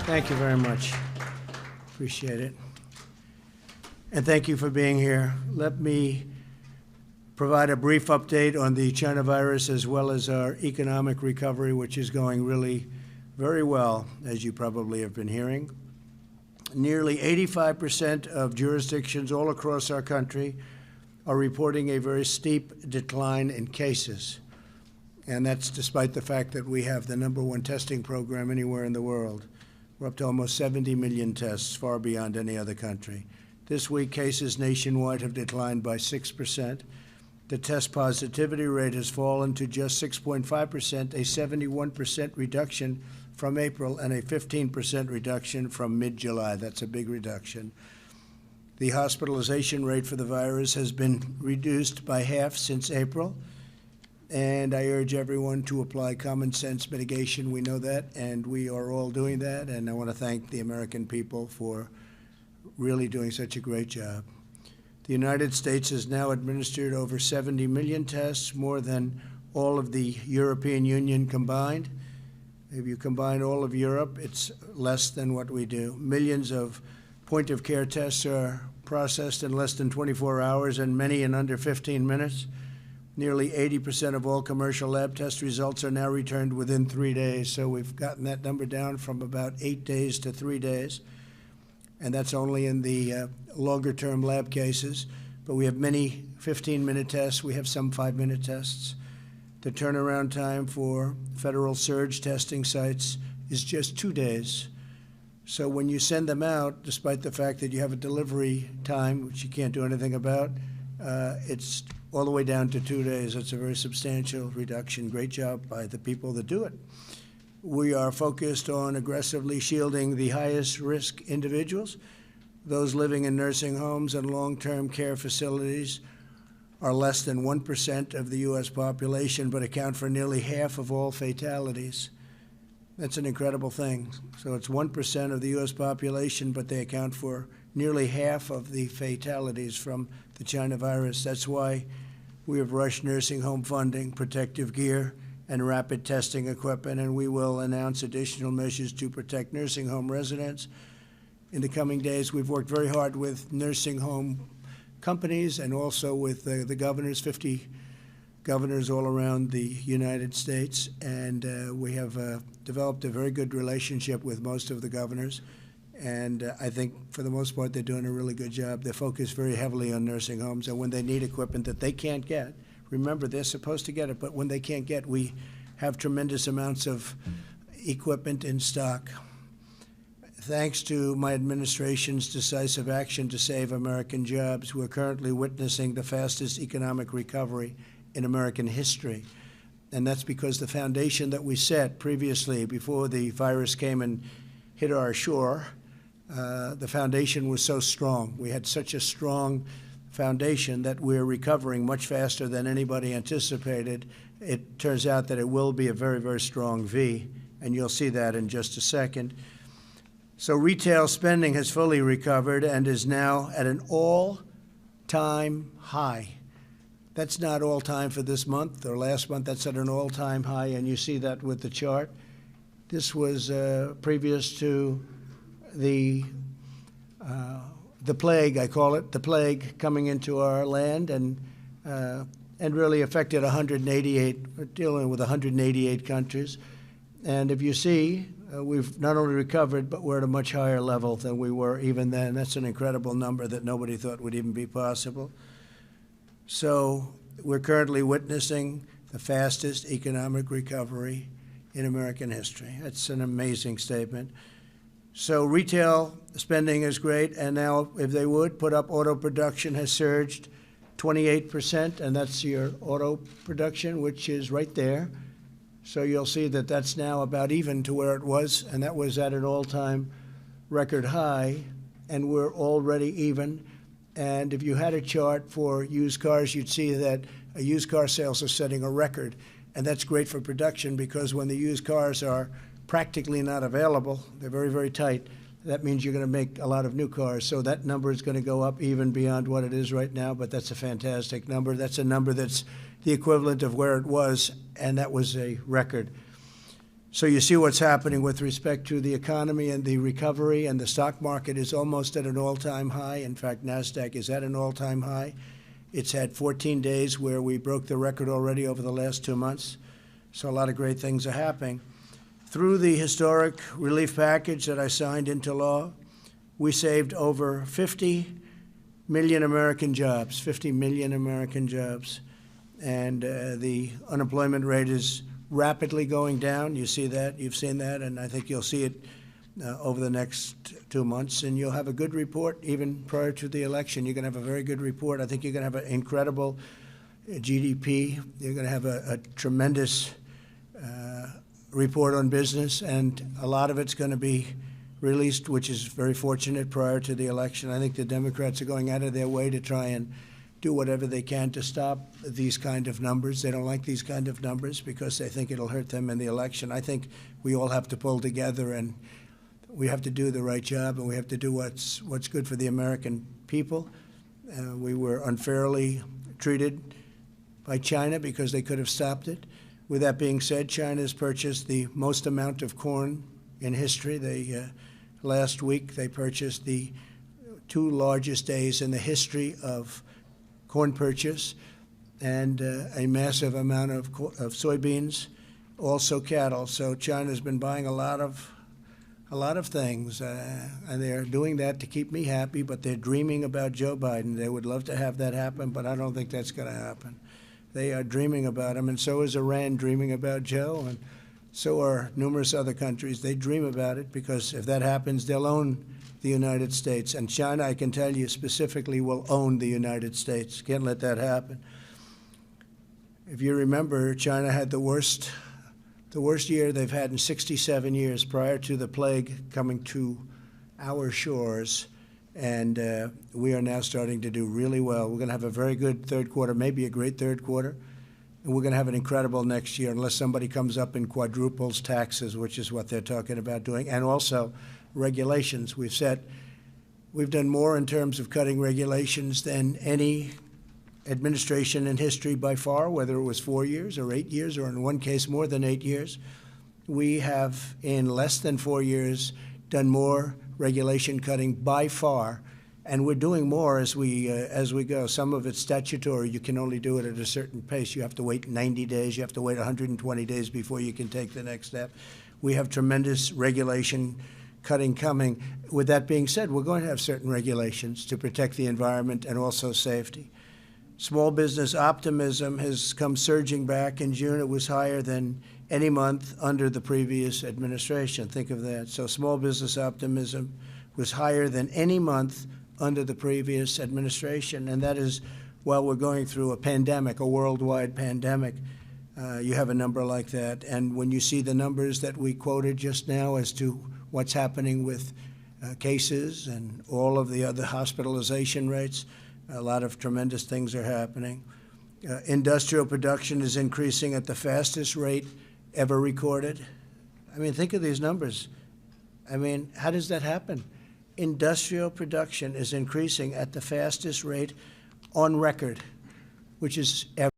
Thank you very much. Appreciate it. And thank you for being here. Let me provide a brief update on the China virus as well as our economic recovery, which is going really very well, as you probably have been hearing. Nearly 85% of jurisdictions all across our country are reporting a very steep decline in cases. And that's despite the fact that we have the #1 testing program anywhere in the world. We're up to almost 70 million tests, far beyond any other country. This week, cases nationwide have declined by 6%. The test positivity rate has fallen to just 6.5%, a 71% reduction from April and a 15% reduction from mid-July. That's a big reduction. The hospitalization rate for the virus has been reduced by half since April. And I urge everyone to apply common sense mitigation. We know that, and we are all doing that. And I want to thank the American people for really doing such a great job. The United States has now administered over 70 million tests, more than all of the European Union combined. If you combine all of Europe, it's less than what we do. Millions of point-of-care tests are processed in less than 24 hours, and many in under 15 minutes. Nearly 80% of all commercial lab test results are now returned within 3 days. So we've gotten that number down from about 8 days to 3 days. And that's only in the longer-term lab cases. But we have many 15-minute tests. We have some 5-minute tests. The turnaround time for federal surge testing sites is just 2 days. So when you send them out, despite the fact that you have a delivery time, which you can't do anything about, it's all the way down to 2 days. It's a very substantial reduction. Great job by the people that do it. We are focused on aggressively shielding the highest risk individuals. Those living in nursing homes and long-term care facilities are less than 1% of the U.S. population, but account for nearly half of all fatalities. That's an incredible thing. So it's 1% of the U.S. population, but they account for nearly half of the fatalities from the China virus. That's why we have rushed nursing home funding, protective gear, and rapid testing equipment, and we will announce additional measures to protect nursing home residents. In the coming days, we've worked very hard with nursing home companies and also with the governors, 50 governors all around the United States, and we have developed a very good relationship with most of the governors. And I think, for the most part, they're doing a really good job. They're focused very heavily on nursing homes, and when they need equipment that they can't get, remember, they're supposed to get it, but when they can't get, we have tremendous amounts of equipment in stock. Thanks to my administration's decisive action to save American jobs, we're currently witnessing the fastest economic recovery in American history. And that's because the foundation that we set previously, before the virus came and hit our shore, the foundation was so strong. We had such a strong foundation that we're recovering much faster than anybody anticipated. It turns out that it will be a very, very strong V, and you'll see that in just a second. So retail spending has fully recovered and is now at an all-time high. That's not all-time for this month or last month. That's at an all-time high, and you see that with the chart. This was previous to the plague, I call it, the plague coming into our land and really affected 188, we're dealing with 188 countries. And if you see, we've not only recovered, but we're at a much higher level than we were even then. That's an incredible number that nobody thought would even be possible. So we're currently witnessing the fastest economic recovery in American history. That's an amazing statement. So retail spending is great, and now, if they would, put up auto production has surged 28%, and that's your auto production, which is right there. So you'll see that that's now about even to where it was, and that was at an all-time record high, and we're already even. And if you had a chart for used cars, you'd see that used car sales are setting a record. And that's great for production, because when the used cars are practically not available, they're very, very tight, that means you're going to make a lot of new cars. So that number is going to go up even beyond what it is right now, but that's a fantastic number. That's a number that's the equivalent of where it was, and that was a record. So you see what's happening with respect to the economy and the recovery, and the stock market is almost at an all-time high. In fact, NASDAQ is at an all-time high. It's had 14 days where we broke the record already over the last 2 months. So a lot of great things are happening. Through the historic relief package that I signed into law, we saved over 50 million American jobs, 50 million American jobs. And the unemployment rate is rapidly going down. You see that, you've seen that, and I think you'll see it over the next 2 months, and you'll have a good report even prior to the election. You're going to have a very good report. I think you're going to have an incredible GDP. You're going to have a tremendous report on business, and a lot of it's going to be released, which is very fortunate, prior to the election. I think the Democrats are going out of their way to try and do whatever they can to stop these kind of numbers. They don't like these kind of numbers because they think it'll hurt them in the election. I think we all have to pull together, and we have to do the right job, and we have to do what's good for the American people. We were unfairly treated by China because they could have stopped it. With that being said, China has purchased the most amount of corn in history. Last week, they purchased the 2 largest days in the history of corn purchase, and a massive amount of soybeans, also cattle. So China's been buying a lot of things, and they're doing that to keep me happy, but they're dreaming about Joe Biden. They would love to have that happen, but I don't think that's going to happen. They are dreaming about him, and so is Iran dreaming about Joe, and so are numerous other countries. They dream about it because if that happens, they'll own the United States. And China, I can tell you specifically, will own the United States. Can't let that happen. If you remember, China had the worst year they've had in 67 years prior to the plague coming to our shores. And we are now starting to do really well. We're going to have a very good third quarter, maybe a great third quarter. And we're going to have an incredible next year unless somebody comes up and quadruples taxes, which is what they're talking about doing. And also regulations. We've done more in terms of cutting regulations than any administration in history by far, whether it was 4 years or 8 years, or in one case more than 8 years. We have, in less than 4 years, done more regulation cutting by far, and we're doing more as we go. Some of it's statutory. You can only do it at a certain pace. You have to wait 90 days. You have to wait 120 days before you can take the next step. We have tremendous regulation cutting coming. With that being said, we're going to have certain regulations to protect the environment and also safety. Small business optimism has come surging back. In June, it was higher than any month under the previous administration. Think of that. So small business optimism was higher than any month under the previous administration, and that is while we're going through a pandemic, a worldwide pandemic. You have a number like that. And when you see the numbers that we quoted just now as to what's happening with cases and all of the other hospitalization rates, a lot of tremendous things are happening. Industrial production is increasing at the fastest rate ever recorded. I mean, think of these numbers. I mean, how does that happen? Industrial production is increasing at the fastest rate on record, which is ever.